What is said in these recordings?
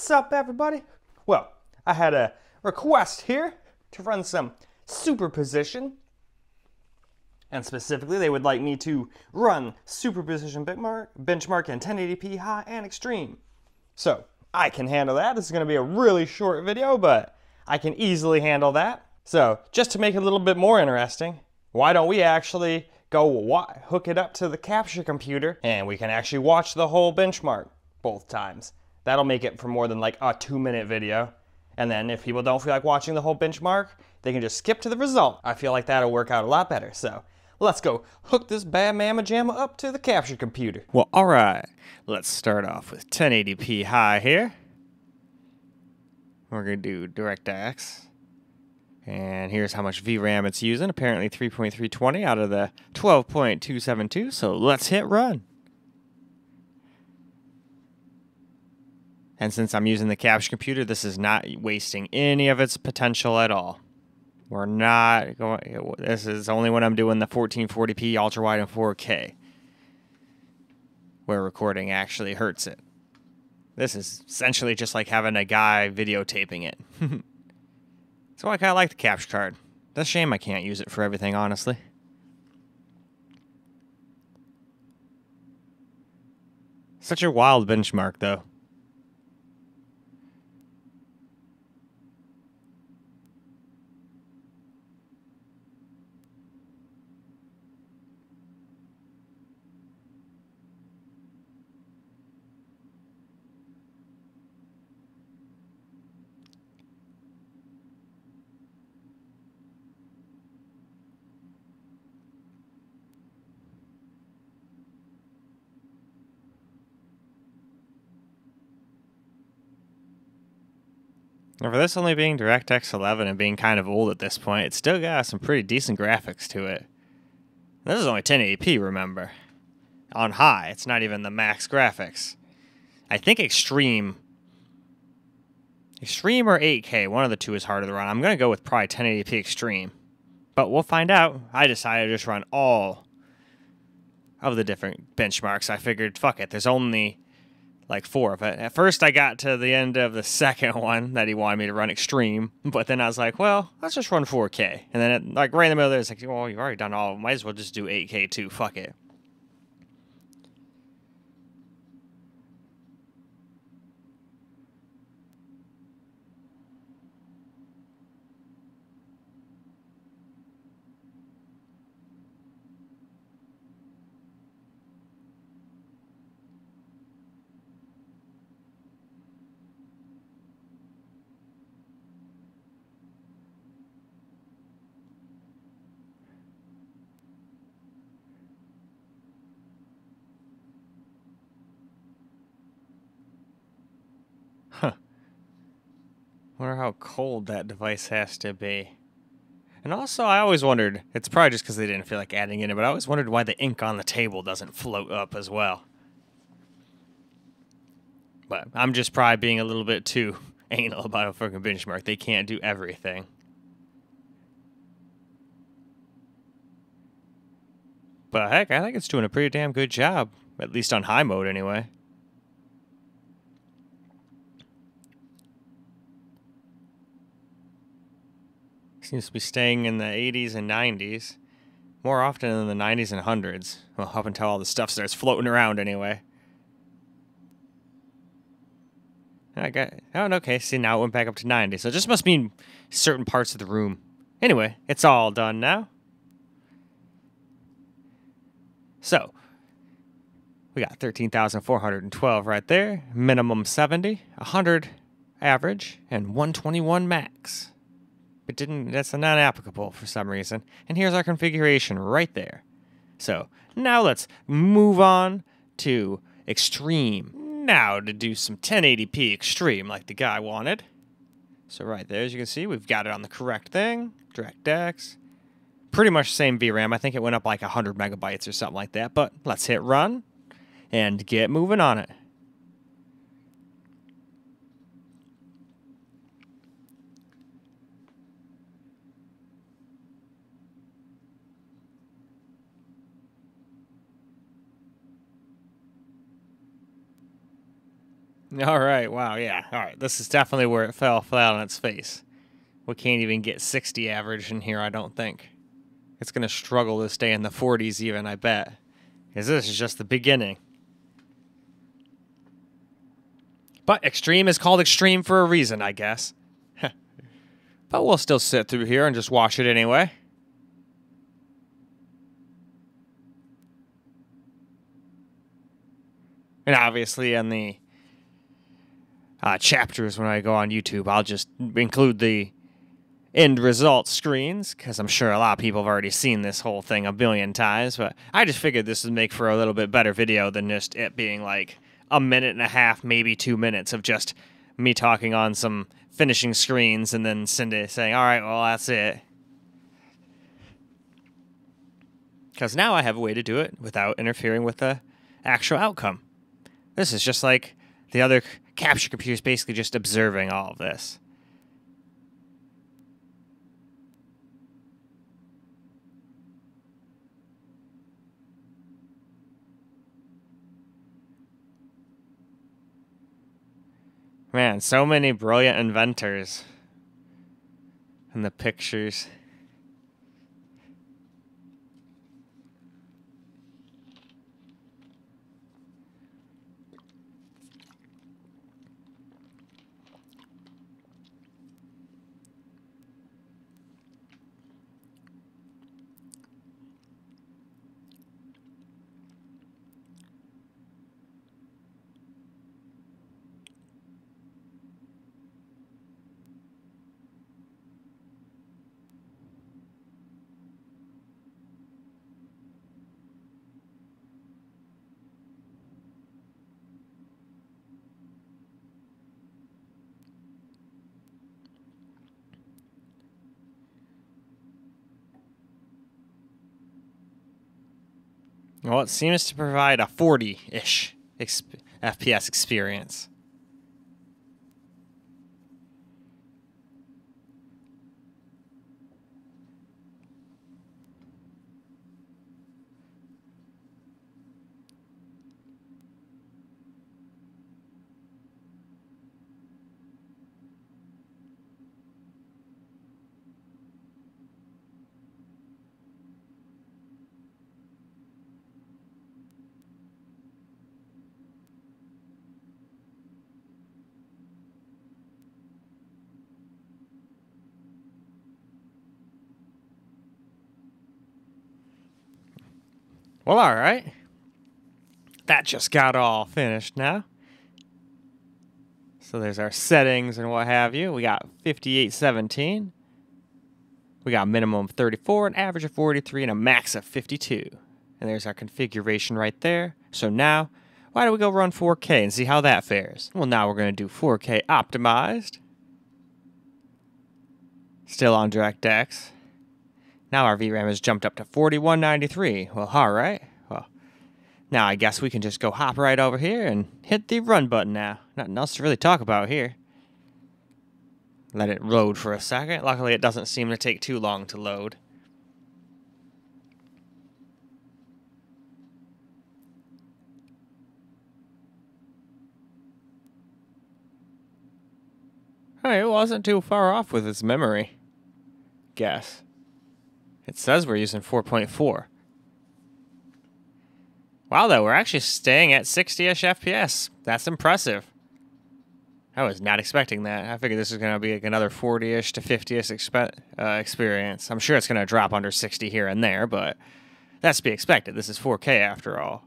What's up, everybody? Well, I had a request here to run some superposition, and specifically they would like me to run Superposition Benchmark in 1080p high and extreme. So I can handle that. This is going to be a really short video, but I can easily handle that. So just to make it a little bit more interesting, why don't we actually go hook it up to the capture computer and we can actually watch the whole benchmark both times. That'll make it for more than like a 2-minute video. And then if people don't feel like watching the whole benchmark, they can just skip to the result. I feel like that'll work out a lot better. So let's go hook this bad mamma jamma up to the capture computer. Well, all right, let's start off with 1080p high here. We're gonna do DirectX. And here's how much VRAM it's using. Apparently 3.320 out of the 12.272. So let's hit run. And since I'm using the capture computer, this is not wasting any of its potential at all. We're not going, this is only when I'm doing the 1440p ultra wide and 4K, where recording actually hurts it. This is essentially just like having a guy videotaping it. So I kind of like the capture card. It's a shame I can't use it for everything, honestly. Such a wild benchmark, though. Now for this only being DirectX 11 and being kind of old at this point, it's still got some pretty decent graphics to it. This is only 1080p, remember. On high, it's not even the max graphics. I think Extreme or 8K, one of the two is harder to run. I'm going to go with probably 1080p Extreme. But we'll find out. I decided to just run all of the different benchmarks. I figured, fuck it, there's only like 4 of it. At first I got to the end of the second one that he wanted me to run Extreme, but then I was like, well, let's just run 4K. And then it, like right in the middle there, it's like, well, you've already done all, might as well just do 8K too, fuck it. Huh. Wonder how cold that device has to be. And also, I always wondered, it's probably just because they didn't feel like adding in it, but I always wondered why the ink on the table doesn't float up as well. But I'm just probably being a little bit too anal about a fucking benchmark. They can't do everything. But heck, I think it's doing a pretty damn good job. At least on high mode, anyway. Seems to be staying in the 80s and 90s. More often in the 90s and 100s. Well, up until all the stuff starts floating around, anyway. Okay, see, now it went back up to 90. So it just must mean certain parts of the room. Anyway, it's all done now. So, we got 13,412 right there. Minimum 70, 100 average, and 121 max. It didn't, that's not applicable for some reason. And here's our configuration right there. So, now let's move on to Extreme. Now to do some 1080p Extreme like the guy wanted. So right there, as you can see, we've got it on the correct thing. DirectX. Pretty much same VRAM. I think it went up like 100 megabytes or something like that. But let's hit run and get moving on it. All right, wow, yeah. All right, this is definitely where it fell flat on its face. We can't even get 60 average in here, I don't think. It's going to struggle to stay in the 40s even, I bet. Because this is just the beginning. But extreme is called extreme for a reason, I guess. But we'll still sit through here and just watch it anyway. And obviously in the chapters when I go on YouTube, I'll just include the end result screens, because I'm sure a lot of people have already seen this whole thing a billion times, but I just figured this would make for a little bit better video than just it being like a minute and a half, maybe 2 minutes of just me talking on some finishing screens and then Cindy saying, all right, well, that's it. Because now I have a way to do it without interfering with the actual outcome. This is just like the other capture computers basically just observing all of this. Man, so many brilliant inventors in the pictures. Well, it seems to provide a 40-ish FPS experience. Well, all right. That just got all finished now. So there's our settings and what have you. We got 5817. We got a minimum of 34, an average of 43, and a max of 52. And there's our configuration right there. So now, why don't we go run 4K and see how that fares? Well, now we're going to do 4K optimized. Still on DirectX. Now our VRAM has jumped up to 4193. Well, all right. Well, now I guess we can just go hop right over here and hit the run button now. Nothing else to really talk about here. Let it load for a second. Luckily, it doesn't seem to take too long to load. Hey, it wasn't too far off with its memory. Guess. It says we're using 4.4. Wow, though, we're actually staying at 60-ish FPS. That's impressive. I was not expecting that. I figured this was going to be like another 40-ish to 50-ish experience. I'm sure it's going to drop under 60 here and there, but that's to be expected. This is 4K after all.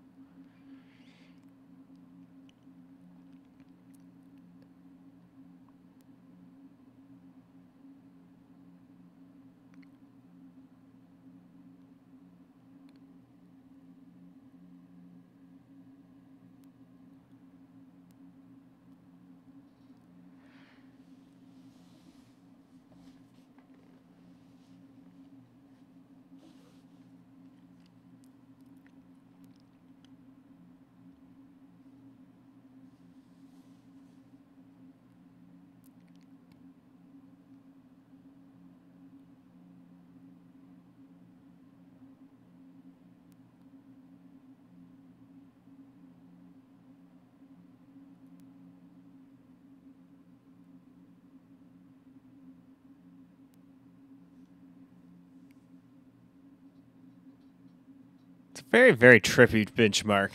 Very, very trippy benchmark.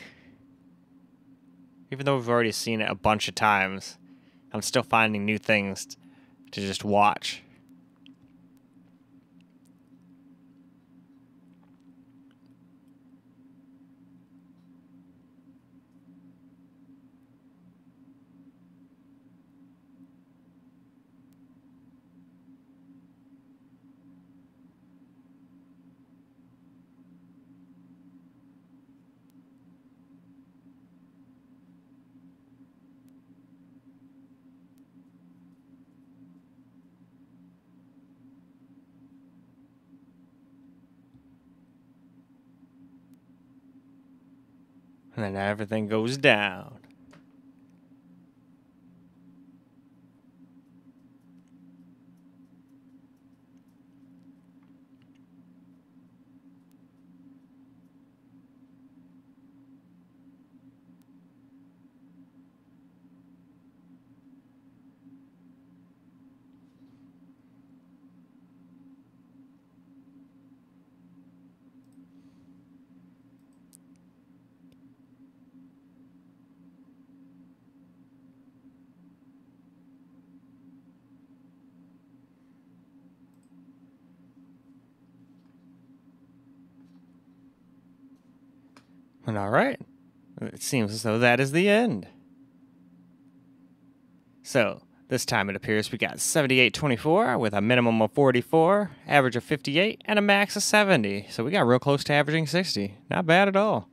Even though we've already seen it a bunch of times, I'm still finding new things to just watch. And then everything goes down. And all right, it seems as though that is the end. So, this time it appears we got 7824 with a minimum of 44, average of 58, and a max of 70. So we got real close to averaging 60. Not bad at all.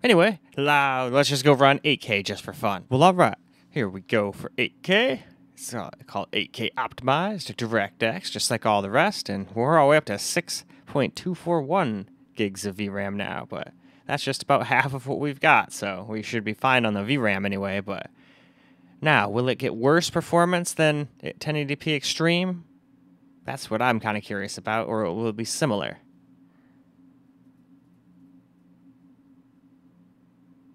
Anyway, let's just go run 8K just for fun. Well, all right, here we go for 8K. It's called 8K optimized DirectX, just like all the rest, and we're all the way up to 6.241 gigs of VRAM now, but that's just about half of what we've got, so we should be fine on the VRAM anyway. But now, will it get worse performance than 1080p Extreme? That's what I'm kind of curious about, or will it be similar?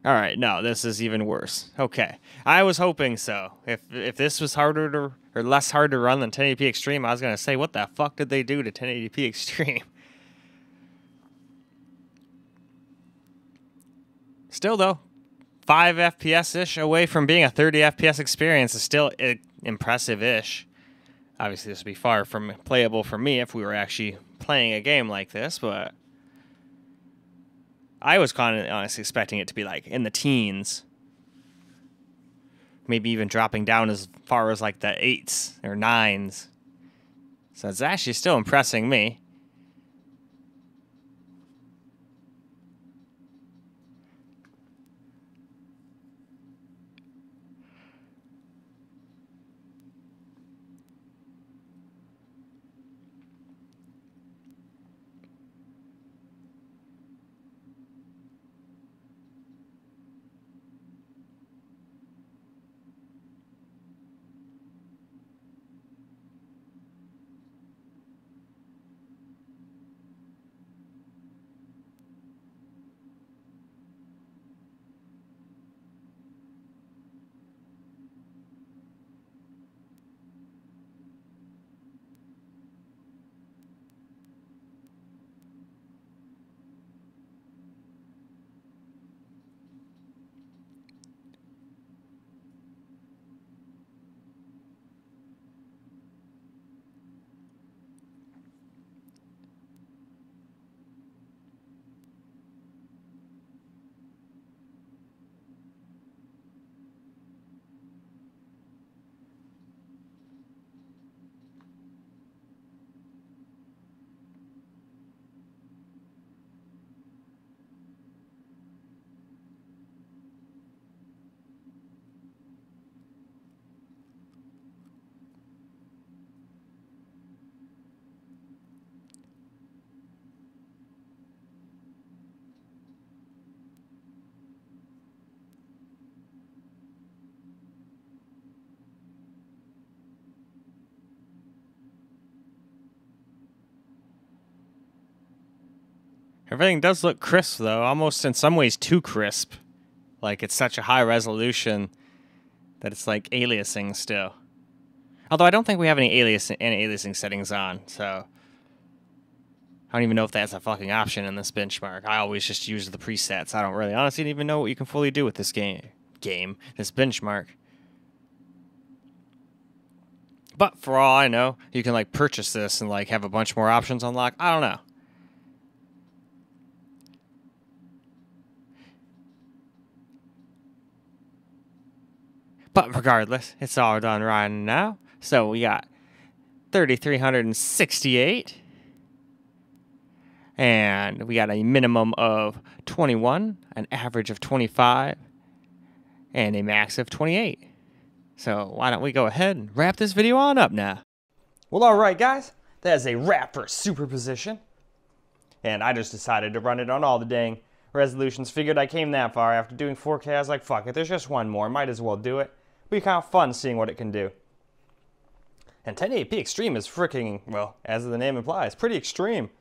Alright, no, this is even worse. Okay, I was hoping so. If this was harder to, or less hard to run than 1080p Extreme, I was going to say, what the fuck did they do to 1080p Extreme? Still, though, 5 FPS-ish away from being a 30 FPS experience is still impressive-ish. Obviously, this would be far from playable for me if we were actually playing a game like this, but I was kind of honestly expecting it to be like in the teens. Maybe even dropping down as far as like the 8s or 9s. So it's actually still impressing me. Everything does look crisp, though, almost in some ways too crisp. Like, it's such a high resolution that it's like aliasing still. Although I don't think we have any aliasing settings on, so I don't even know if that's a fucking option in this benchmark. I always just use the presets. I don't really honestly even know what you can fully do with this this benchmark. But for all I know, you can like purchase this and like have a bunch more options unlocked. I don't know. But regardless, it's all done right now. So we got 3,368. And we got a minimum of 21, an average of 25, and a max of 28. So why don't we go ahead and wrap this video on up now. Well, alright guys, that is a wrap for Superposition. And I just decided to run it on all the dang resolutions. Figured I came that far after doing 4K. I was like, fuck it, there's just one more. Might as well do it. Be kind of fun seeing what it can do. And 1080p Extreme is freaking, well, as the name implies, pretty extreme.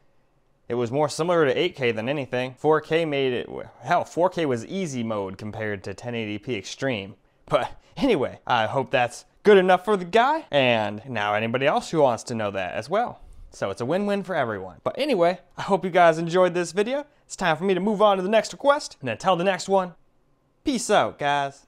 It was more similar to 8K than anything. 4K made it, hell, 4K was easy mode compared to 1080p Extreme. But anyway, I hope that's good enough for the guy, and now anybody else who wants to know that as well. So it's a win-win for everyone. But anyway, I hope you guys enjoyed this video. It's time for me to move on to the next request, and until the next one, peace out, guys.